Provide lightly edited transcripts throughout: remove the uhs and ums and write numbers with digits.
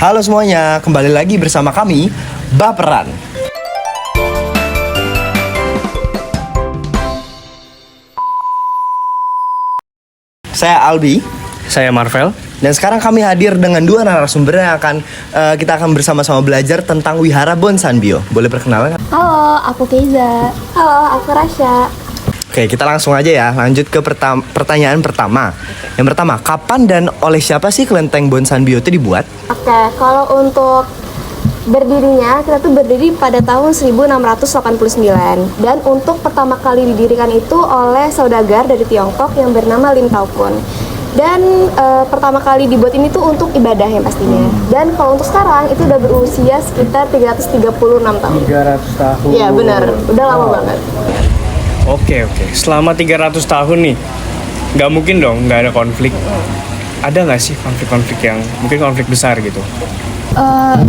Halo semuanya, kembali lagi bersama kami, Baperan. Saya Albi. Saya Marvel. Dan sekarang kami hadir dengan dua narasumber yang kita akan bersama-sama belajar tentang Wihara Bonsanbyo. Boleh perkenalan? Halo, aku Keiza. Halo, aku Rasya. Oke, kita langsung aja ya. Lanjut ke pertanyaan pertama. Yang pertama, kapan dan oleh siapa sih kelenteng Bonsanbyo itu dibuat? Oke, kalau untuk berdirinya, kita tuh berdiri pada tahun 1689. Dan untuk pertama kali didirikan itu oleh saudagar dari Tiongkok yang bernama Lim Tao Kun. Dan pertama kali dibuat ini tuh untuk ibadah ya pastinya. Dan kalau untuk sekarang itu udah berusia sekitar 336 tahun. 300 tahun. Iya benar, udah lama banget. Oke. Selama 300 tahun nih, nggak mungkin dong nggak ada konflik. Ada nggak sih konflik-konflik yang mungkin konflik besar gitu?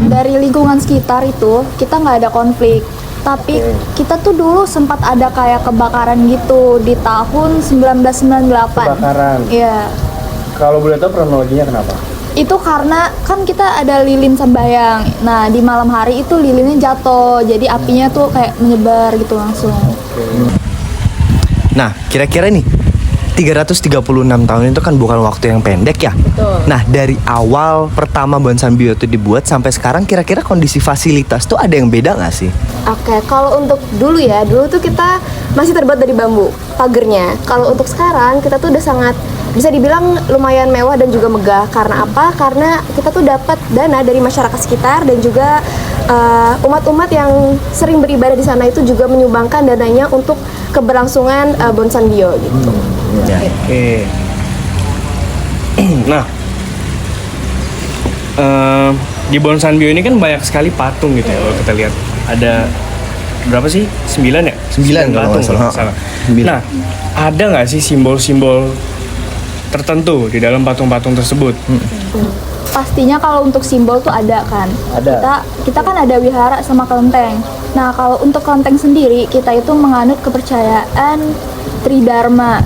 Dari lingkungan sekitar itu kita nggak ada konflik. Tapi kita tuh dulu sempat ada kayak kebakaran gitu di tahun 1998. Kebakaran. Iya. Kalau boleh tahu kronologinya kenapa? Itu karena kan kita ada lilin sembayang. Nah, di malam hari itu lilinnya jatuh. Jadi apinya tuh kayak menyebar gitu langsung. Nah, kira-kira nih 336 tahun itu kan bukan waktu yang pendek ya. Betul. Nah, dari awal pertama Bonsanbyo itu dibuat sampai sekarang kira-kira kondisi fasilitas tuh ada yang beda nggak sih? Oke, kalau untuk dulu tuh kita masih terbuat dari bambu pagernya. Kalau untuk sekarang kita tuh udah sangat bisa dibilang lumayan mewah dan juga megah. Karena apa? Karena kita tuh dapat dana dari masyarakat sekitar dan juga umat-umat yang sering beribadah di sana itu juga menyumbangkan dananya untuk keberlangsungan Bonsanbyo gitu. Ya. Oke. Nah, di Bonsanbyo ini kan banyak sekali patung gitu ya. Kalau kita lihat ada berapa sih? 9 ya? 9 kalau nggak salah. salah. 9. Nah, ada nggak sih simbol-simbol tertentu di dalam patung-patung tersebut? Pastinya kalau untuk simbol tuh ada kan. Ada. Kita kan ada wihara sama kelenteng. Nah, kalau untuk kelenteng sendiri kita itu menganut kepercayaan Tridharma.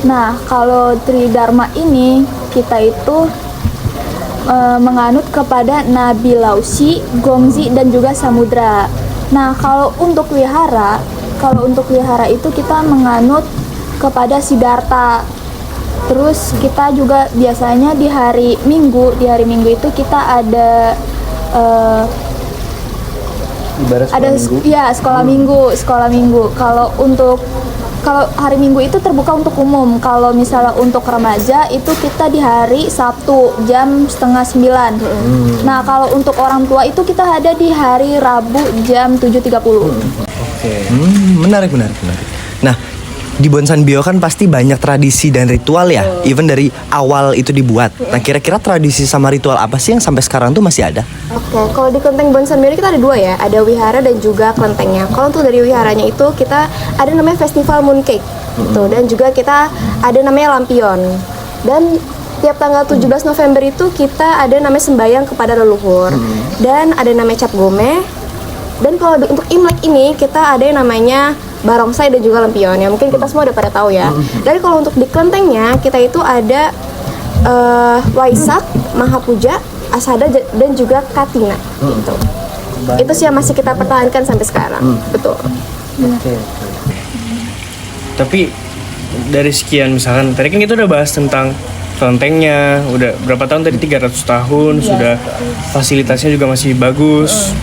Nah, kalau Tridharma ini kita itu menganut kepada Nabi Lausi, Gongzi dan juga Samudra. Nah, kalau untuk wihara itu kita menganut kepada Siddhartha. Terus kita juga biasanya di hari Minggu itu kita ada sekolah minggu. Kalau hari Minggu itu terbuka untuk umum. Kalau misalnya untuk remaja itu kita di hari Sabtu jam 8:30. Nah, kalau untuk orang tua itu kita ada di hari Rabu jam 7:30. Oke. Menarik. Nah, di Bonsanbyo kan pasti banyak tradisi dan ritual ya, even dari awal itu dibuat. Nah, kira-kira tradisi sama ritual apa sih yang sampai sekarang tuh masih ada? Oke, kalau di kelenteng Bonsanbyo ini kita ada dua ya, ada wihara dan juga kelentengnya. Kalau untuk dari wiharanya itu kita ada namanya festival mooncake, gitu, dan juga kita ada namanya lampion. Dan tiap tanggal 17 November itu kita ada namanya sembayang kepada leluhur, dan ada namanya cap gome. Dan kalau untuk Imlek ini kita ada yang namanya barongsai dan juga lampion ya, mungkin kita semua udah pada tahu ya. Dan kalau untuk di kelentengnya kita itu ada Waisak, Mahapuja, Asada dan juga Katina gitu. Itu sih yang masih kita pertahankan sampai sekarang. Betul. Oke. Tapi dari sekian misalkan tadi kan kita udah bahas tentang kelentengnya, udah berapa tahun tadi 300 tahun, sudah fasilitasnya juga masih bagus.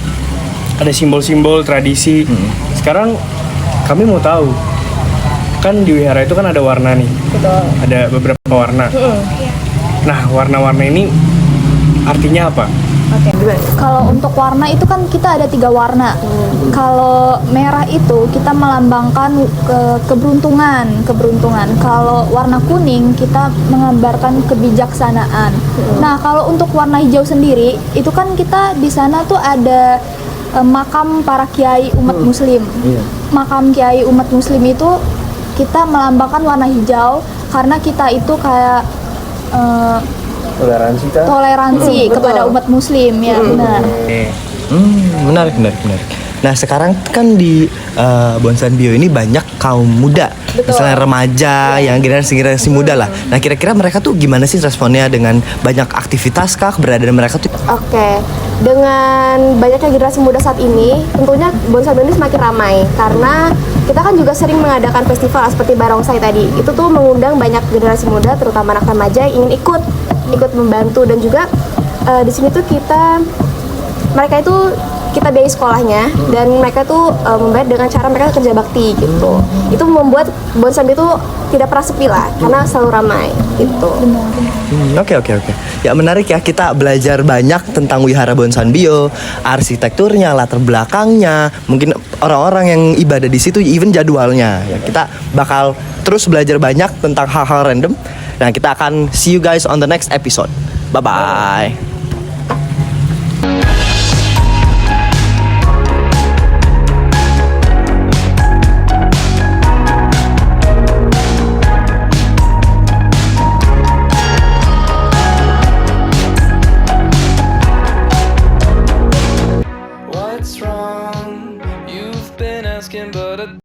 Ada simbol-simbol tradisi. Sekarang kami mau tahu, kan di wihara itu kan ada warna nih. Betul. Ada beberapa warna. Nah, warna-warna ini artinya apa? Oke. Kalau untuk warna itu kan kita ada 3 warna. Kalau merah itu kita melambangkan keberuntungan. Kalau warna kuning kita menggambarkan kebijaksanaan. Nah, kalau untuk warna hijau sendiri itu kan kita di sana tuh ada makam para kiai umat muslim. Makam kiai umat muslim itu kita melambangkan warna hijau karena kita itu kayak toleransi kepada umat muslim ya. Benar. Menarik. Nah sekarang kan di Bonsan Bio ini banyak kaum muda, Betul. misalnya remaja, yang generasi muda lah. Nah kira-kira mereka tuh gimana sih responnya dengan banyak aktivitas kah keberadaan mereka tuh? Oke, dengan banyaknya generasi muda saat ini, tentunya Bonsan Bio ini semakin ramai karena kita kan juga sering mengadakan festival seperti Barongsai tadi. Itu tuh mengundang banyak generasi muda, terutama anak remaja yang ingin ikut membantu, dan juga di sini tuh mereka itu kita biayai sekolahnya, dan mereka tuh membayar dengan cara mereka kerja bakti gitu. Itu membuat Bonsan Bio itu tidak pernah sepi lah, karena selalu ramai gitu. Oke. Ya menarik ya, kita belajar banyak tentang Wihara Bonsan Bio, arsitekturnya, latar belakangnya, mungkin orang-orang yang ibadah di situ, even jadwalnya. Ya kita bakal terus belajar banyak tentang hal-hal random. Nah kita akan see you guys on the next episode. Bye bye.